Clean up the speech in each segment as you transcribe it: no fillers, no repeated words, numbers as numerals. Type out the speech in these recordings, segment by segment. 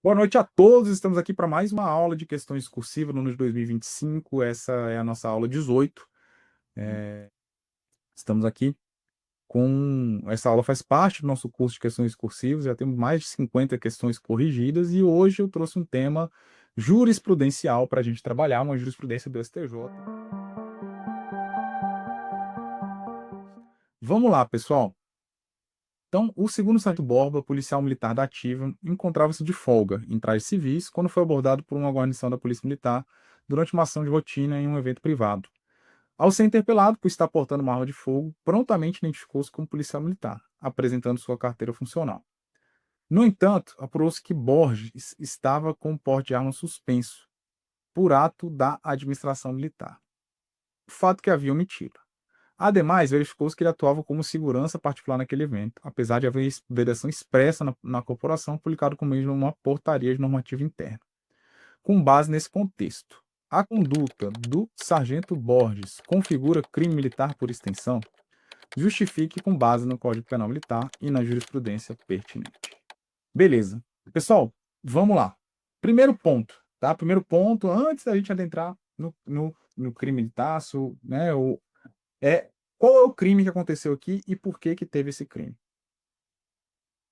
Boa noite a todos, estamos aqui para mais uma aula de questões discursivas no ano de 2025, essa é a nossa aula 18. Estamos aqui com... Essa aula faz parte do nosso curso de questões discursivas, já temos mais de 50 questões corrigidas e hoje eu trouxe um tema jurisprudencial para a gente trabalhar, uma jurisprudência do STJ. Vamos lá, pessoal. Então, o segundo sargento Borba, policial militar da ativa, encontrava-se de folga em trajes civis quando foi abordado por uma guarnição da Polícia Militar durante uma ação de rotina em um evento privado. Ao ser interpelado por estar portando uma arma de fogo, prontamente identificou-se como policial militar, apresentando sua carteira funcional. No entanto, apurou-se que Borges estava com o porte de arma suspenso, por ato da administração militar, fato que havia omitido. Ademais, verificou-se que ele atuava como segurança particular naquele evento, apesar de haver vedação expressa na corporação, publicado como meio de uma portaria de normativa interna. Com base nesse contexto, a conduta do sargento Borges configura crime militar por extensão? Justifique com base no Código Penal Militar e na jurisprudência pertinente. Beleza. Pessoal, vamos lá. Primeiro ponto, tá? Primeiro ponto, antes da gente adentrar no crime militar, né, qual é o crime que aconteceu aqui e por que teve esse crime.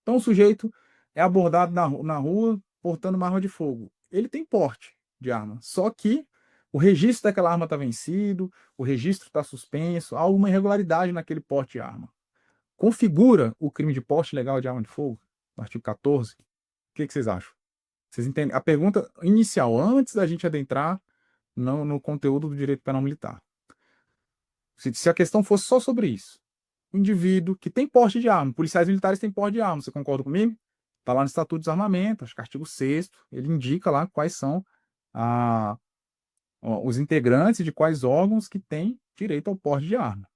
Então, o sujeito é abordado na rua portando uma arma de fogo. Ele tem porte de arma, só que o registro daquela arma está vencido, o registro está suspenso, há alguma irregularidade naquele porte de arma. Configura o crime de porte ilegal de arma de fogo, no artigo 14? O que vocês acham? Vocês entendem? A pergunta inicial, antes da gente adentrar no conteúdo do direito penal militar. Se a questão fosse só sobre isso, indivíduo que tem porte de arma, policiais militares têm porte de arma, você concorda comigo? Está lá no Estatuto de Desarmamento, acho que artigo 6º, ele indica lá quais são a, os integrantes de quais órgãos que têm direito ao porte de arma,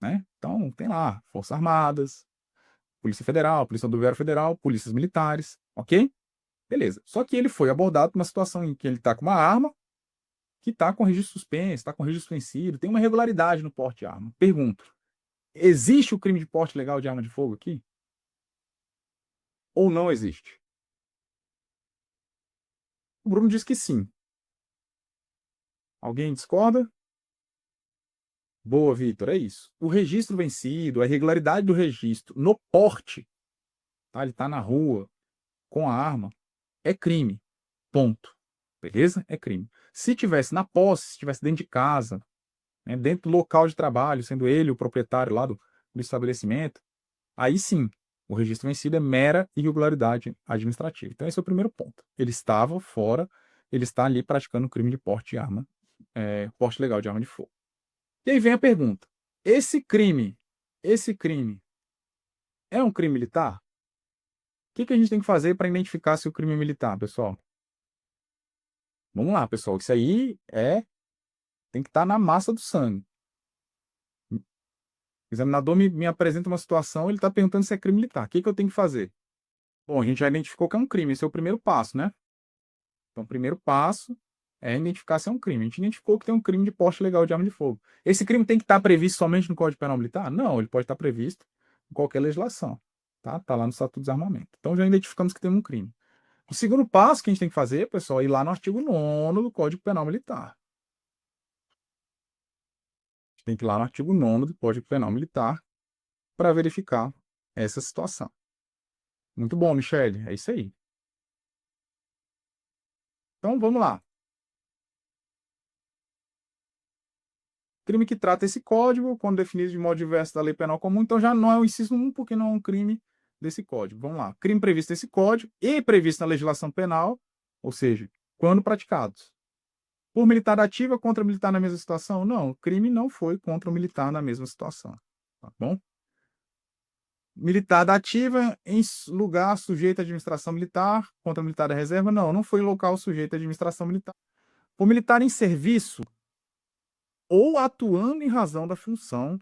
né? Então, tem lá, Forças Armadas, Polícia Federal, Polícia Rodoviária Federal, Polícias Militares, ok? Beleza. Só que ele foi abordado numa situação em que ele está com uma arma, que está com registro suspenso, está com registro vencido, tem uma irregularidade no porte de arma. Pergunto, existe o crime de porte legal de arma de fogo aqui? Ou não existe? O Bruno diz que sim. Alguém discorda? Boa, Vitor, é isso. O registro vencido, a irregularidade do registro no porte, tá? Ele está na rua com a arma, é crime. Ponto. Beleza? É crime. Se tivesse na posse, se tivesse dentro de casa, né, dentro do local de trabalho, sendo ele o proprietário lá do estabelecimento, aí sim, o registro vencido é mera irregularidade administrativa. Então, esse é o primeiro ponto. Ele estava fora, ele está ali praticando crime de porte de arma, porte legal de arma de fogo. E aí vem a pergunta: esse crime é um crime militar? O que a gente tem que fazer para identificar se o crime é militar, pessoal? Vamos lá, pessoal. Isso aí tem que estar na massa do sangue. O examinador me apresenta uma situação, ele está perguntando se é crime militar. O que eu tenho que fazer? Bom, a gente já identificou que é um crime, esse é o primeiro passo, né? Então, o primeiro passo é identificar se é um crime. A gente identificou que tem um crime de porte ilegal de arma de fogo. Esse crime tem que estar previsto somente no Código Penal Militar? Não, ele pode estar previsto em qualquer legislação. Tá lá no Estatuto de Desarmamento. Então, já identificamos que tem um crime. O segundo passo que a gente tem que fazer, pessoal, é ir lá no artigo 9º do Código Penal Militar. A gente tem que ir lá no artigo 9º do Código Penal Militar para verificar essa situação. Muito bom, Michele. É isso aí. Então, vamos lá. Crime que trata esse código, quando definido de modo diverso da lei penal comum, então já não é o inciso 1, porque não é um crime desse código. Vamos lá. Crime previsto nesse código e previsto na legislação penal, ou seja, quando praticados. Por militar ativa contra militar na mesma situação? Não, o crime não foi contra o militar na mesma situação. Tá bom? Militar da ativa em lugar sujeito à administração militar contra militar da reserva? Não, não foi em local sujeito à administração militar. Por militar em serviço ou atuando em razão da função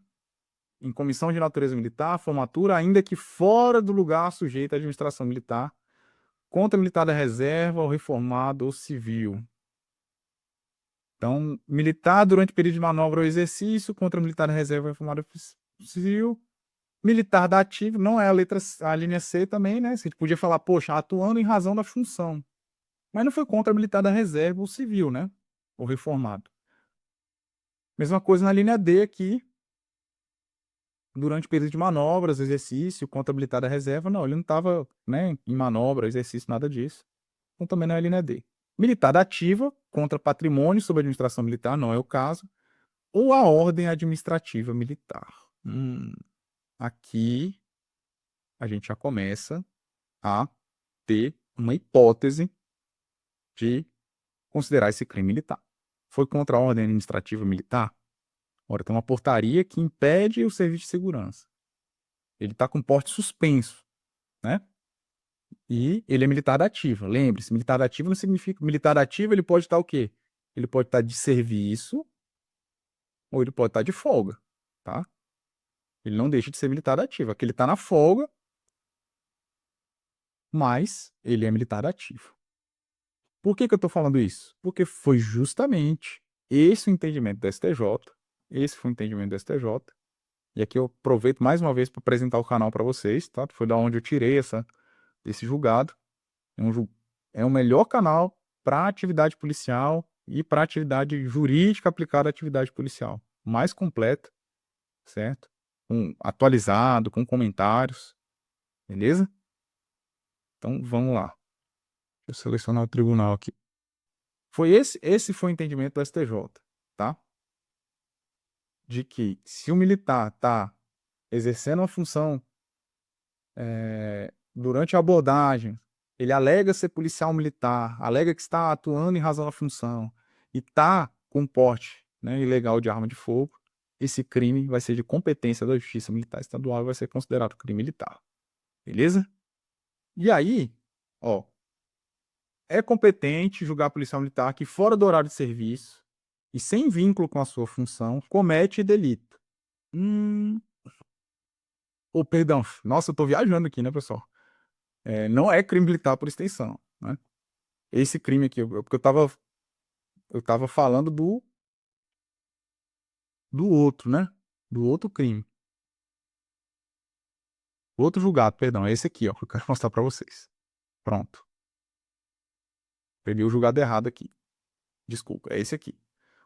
em comissão de natureza militar, formatura, ainda que fora do lugar sujeito à administração militar, contra militar da reserva, ou reformado ou civil. Então, militar durante o período de manobra ou exercício, contra militar da reserva, reformado ou civil. Militar da ativa, não é a linha C também, né? Você podia falar, poxa, atuando em razão da função. Mas não foi contra militar da reserva ou civil, né? Ou reformado. Mesma coisa na linha D aqui, durante o período de manobras, exercício, contra militar da reserva, não, ele não estava, né, em manobra, exercício, nada disso. Então também não é a linha D. Militar da ativa, contra patrimônio sob administração militar, não é o caso. Ou a ordem administrativa militar. Aqui a gente já começa a ter uma hipótese de considerar esse crime militar. Foi contra a ordem administrativa militar? Ora, tem uma portaria que impede o serviço de segurança. Ele está com porte suspenso, né? E ele é militar da ativa. Lembre-se, militar da ativa não significa... Militar da ativa, ele pode estar o quê? Ele pode estar de serviço ou ele pode estar de folga, tá? Ele não deixa de ser militar da ativa. Aqui ele está na folga, mas ele é militar ativo. Por que eu estou falando isso? Porque foi justamente esse o entendimento do STJ, esse foi o entendimento do STJ, e aqui eu aproveito mais uma vez para apresentar o canal para vocês, tá? Foi da onde eu tirei esse julgado. É o melhor canal para atividade policial e para atividade jurídica aplicada à atividade policial. Mais completo, certo? Atualizado, com comentários, beleza? Então vamos lá. Deixa eu selecionar o tribunal aqui. Esse foi o entendimento do STJ, tá? De que se o militar está exercendo uma função durante a abordagem, ele alega ser policial militar, alega que está atuando em razão da função e está com porte, né, ilegal de arma de fogo, esse crime vai ser de competência da Justiça Militar Estadual e vai ser considerado crime militar. Beleza? E aí, ó, é competente julgar policial militar que fora do horário de serviço e sem vínculo com a sua função comete delito. Perdão, nossa, eu tô viajando aqui, né, pessoal? Não é crime militar por extensão, né? Esse crime aqui, porque eu tava falando do outro, né? Do outro crime. O outro julgado, perdão, é esse aqui, ó, que eu quero mostrar pra vocês. Pronto. Peguei o julgado errado aqui. Desculpa, é esse aqui.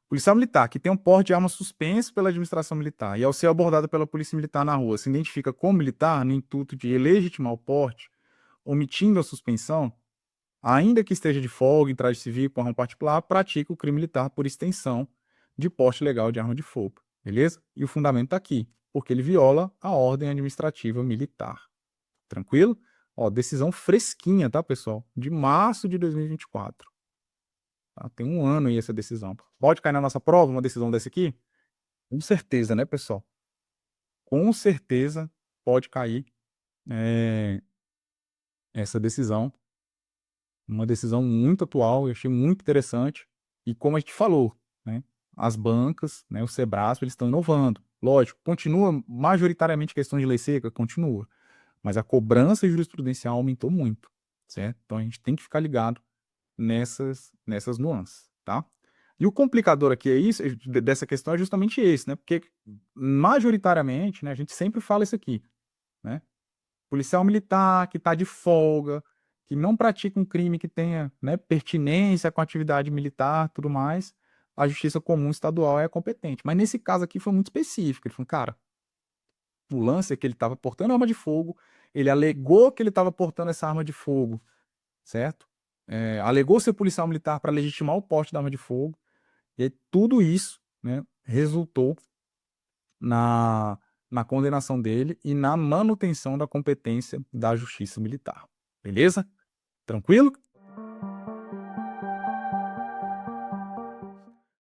Policial militar que tem um porte de arma suspenso pela administração militar e ao ser abordado pela polícia militar na rua se identifica como militar no intuito de legitimar o porte, omitindo a suspensão, ainda que esteja de folga em traje civil com arma particular, pratica o crime militar por extensão de porte legal de arma de fogo, beleza? E o fundamento está aqui, porque ele viola a ordem administrativa militar. Tranquilo? Ó, decisão fresquinha, tá, pessoal? De março de 2024. Tá? Tem um ano aí essa decisão. Pode cair na nossa prova uma decisão dessa aqui? Com certeza, né, pessoal? Com certeza pode cair essa decisão. Uma decisão muito atual, eu achei muito interessante. E como a gente falou, né, as bancas, né, o Sebrasp, eles estão inovando. Lógico, continua majoritariamente questão de lei seca, continua. Mas a cobrança jurisprudencial aumentou muito, certo? Então a gente tem que ficar ligado nessas nuances, tá? E o complicador aqui é isso, dessa questão é justamente esse, né? Porque majoritariamente, né, a gente sempre fala isso aqui, né? Policial militar que está de folga, que não pratica um crime que tenha, né, pertinência com a atividade militar, tudo mais, a Justiça Comum Estadual é competente. Mas nesse caso aqui foi muito específico. Ele falou, cara, o lance é que ele estava portando arma de fogo, ele alegou que ele estava portando essa arma de fogo, certo? Alegou ser policial militar para legitimar o porte da arma de fogo, e aí, tudo isso, né, resultou na condenação dele e na manutenção da competência da Justiça Militar. Beleza? Tranquilo?